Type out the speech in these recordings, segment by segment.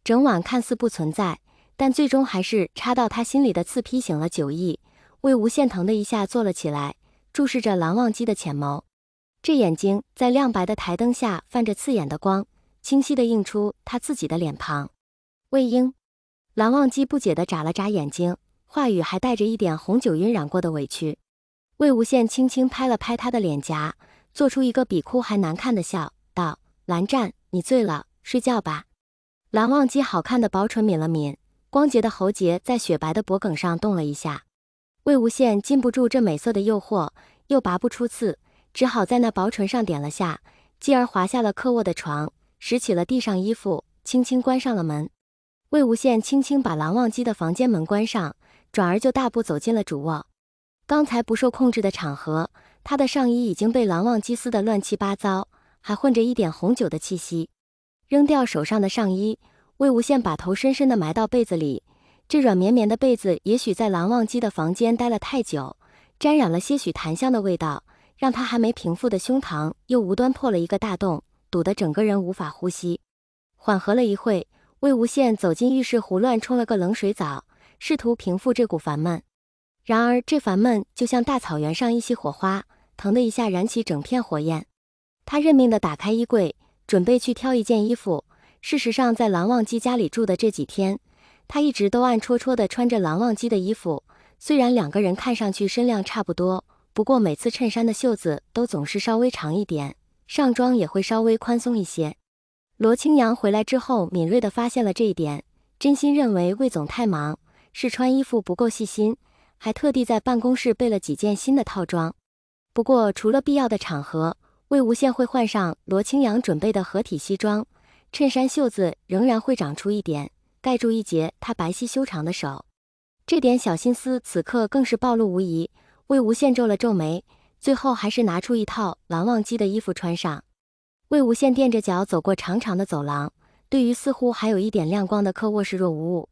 整晚看似不存在，但最终还是插到他心里的刺劈醒了9亿。魏无羡腾的一下坐了起来，注视着蓝忘机的浅眸。这眼睛在亮白的台灯下泛着刺眼的光，清晰地映出他自己的脸庞。魏婴。蓝忘机不解地眨了眨眼睛，话语还带着一点红酒晕染过的委屈。魏无羡轻轻拍了拍他的脸颊，做出一个比哭还难看的笑，道：蓝湛，你醉了，睡觉吧。蓝忘机好看的薄唇抿了抿，光洁的喉结在雪白的脖颈上动了一下。魏无羡禁不住这美色的诱惑，又拔不出刺，只好在那薄唇上点了下，继而滑下了客卧的床，拾起了地上衣服，轻轻关上了门。魏无羡轻轻把蓝忘机的房间门关上，转而就大步走进了主卧。刚才不受控制的场合，他的上衣已经被蓝忘机撕得乱七八糟，还混着一点红酒的气息。扔掉手上的上衣，魏无羡把头深深地埋到被子里。这软绵绵的被子也许在蓝忘机的房间待了太久，沾染了些许檀香的味道，让他还没平复的胸膛又无端破了一个大洞，堵得整个人无法呼吸。缓和了一会，魏无羡走进浴室，胡乱冲了个冷水澡，试图平复这股烦闷。然而这烦闷就像大草原上一袭火花，腾的一下燃起整片火焰。他认命地打开衣柜，准备去挑一件衣服。事实上，在蓝忘机家里住的这几天，他一直都暗戳戳地穿着蓝忘机的衣服。虽然两个人看上去身量差不多，不过每次衬衫的袖子都总是稍微长一点，上装也会稍微宽松一些。罗清扬回来之后敏锐地发现了这一点，真心认为魏总太忙，是穿衣服不够细心，还特地在办公室备了几件新的套装。不过除了必要的场合，魏无羡会换上罗清扬准备的合体西装，衬衫袖子仍然会长出一点，盖住一截他白皙修长的手。这点小心思此刻更是暴露无遗。魏无羡皱了皱眉，最后还是拿出一套蓝忘机的衣服穿上。魏无羡垫着脚走过长长的走廊，对于似乎还有一点亮光的客卧视若无物。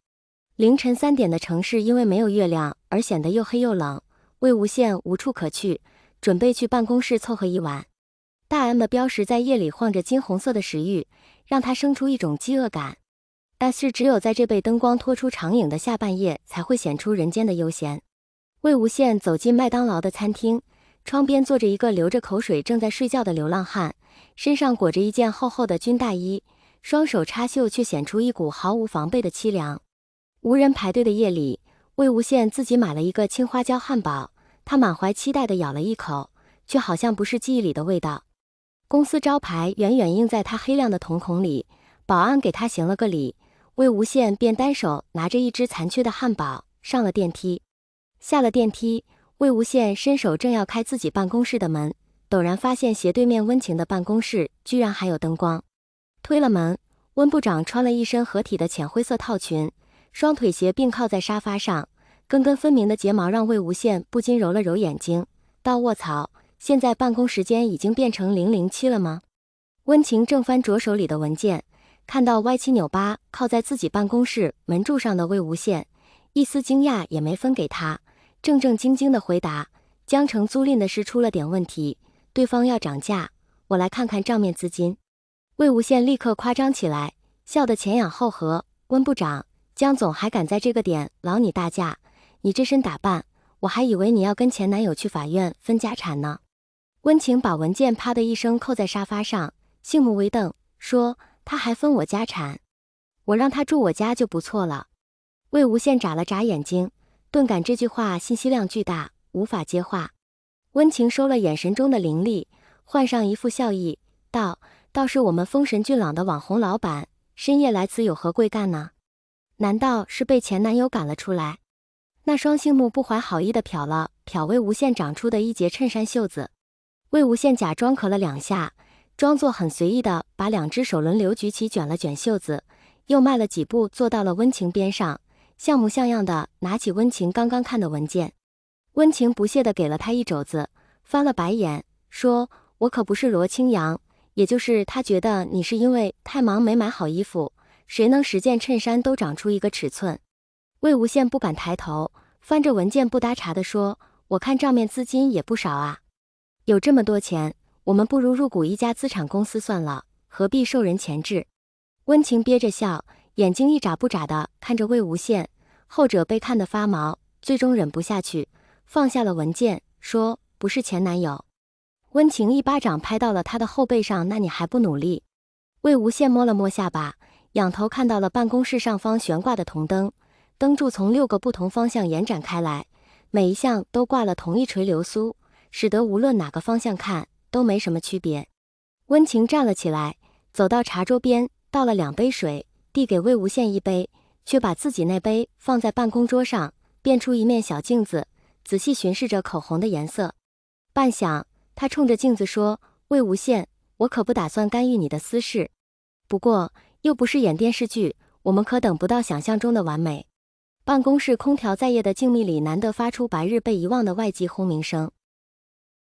凌晨3点的城市因为没有月亮而显得又黑又冷，魏无羡无处可去，准备去办公室凑合一晚。大 M 的标识在夜里晃着金红色的食欲，让他生出一种饥饿感。但是只有在这被灯光拖出长影的下半夜，才会显出人间的悠闲。魏无羡走进麦当劳的餐厅，窗边坐着一个流着口水正在睡觉的流浪汉，身上裹着一件厚厚的军大衣，双手插袖却显出一股毫无防备的凄凉。无人排队的夜里，魏无羡自己买了一个青花椒汉堡，他满怀期待地咬了一口，却好像不是记忆里的味道。公司招牌远远映在他黑亮的瞳孔里，保安给他行了个礼，魏无羡便单手拿着一只残缺的汉堡上了电梯。下了电梯，魏无羡伸手正要开自己办公室的门，陡然发现斜对面温情的办公室居然还有灯光。推了门，温部长穿了一身合体的浅灰色套裙，双腿斜并靠在沙发上，根根分明的睫毛让魏无羡不禁揉了揉眼睛，道：卧槽，现在办公时间已经变成007了吗？温情正翻着手里的文件，看到歪七扭八靠在自己办公室门柱上的魏无羡，一丝惊讶也没分给他，正正经经地回答：江城租赁的事出了点问题，对方要涨价，我来看看账面资金。魏无羡立刻夸张起来，笑得前仰后合：温部长，江总还敢在这个点劳你大驾，你这身打扮，我还以为你要跟前男友去法院分家产呢。温情把文件啪的一声扣在沙发上，杏目微瞪，说：他还分我家产？我让他住我家就不错了。魏无羡眨了眨眼睛，顿感这句话信息量巨大，无法接话。温情收了眼神中的凌厉，换上一副笑意，道：倒是我们风神俊朗的网红老板，深夜来此有何贵干呢？难道是被前男友赶了出来？那双杏目不怀好意地瞟了瞟魏无羡长出的一截衬衫袖子。魏无羡假装咳了2下，装作很随意地把2只手轮流举起，卷了卷袖子，又迈了几步坐到了温情边上，像模像样的拿起温情刚刚看的文件。温情不屑地给了他一肘子，翻了白眼，说：我可不是罗清扬，也就是他觉得你是因为太忙没买好衣服，谁能10件衬衫都长出一个尺寸？魏无羡不敢抬头，翻着文件不搭茬地说：我看账面资金也不少啊，有这么多钱，我们不如入股一家资产公司算了，何必受人钳制？温情憋着笑，眼睛一眨不眨地看着魏无羡，后者被看得发毛，最终忍不下去，放下了文件，说：“不是前男友。”温情一巴掌拍到了他的后背上，那你还不努力？魏无羡摸了摸下巴，仰头看到了办公室上方悬挂的铜灯，灯柱从6个不同方向延展开来，每一项都挂了同一垂流苏，使得无论哪个方向看都没什么区别。温情站了起来，走到茶桌边，倒了2杯水，递给魏无羡一杯，却把自己那杯放在办公桌上，变出一面小镜子，仔细巡视着口红的颜色。半晌，他冲着镜子说：“魏无羡，我可不打算干预你的私事。不过，又不是演电视剧，我们可等不到想象中的完美。”办公室空调在夜的静谧里难得发出白日被遗忘的外界轰鸣声。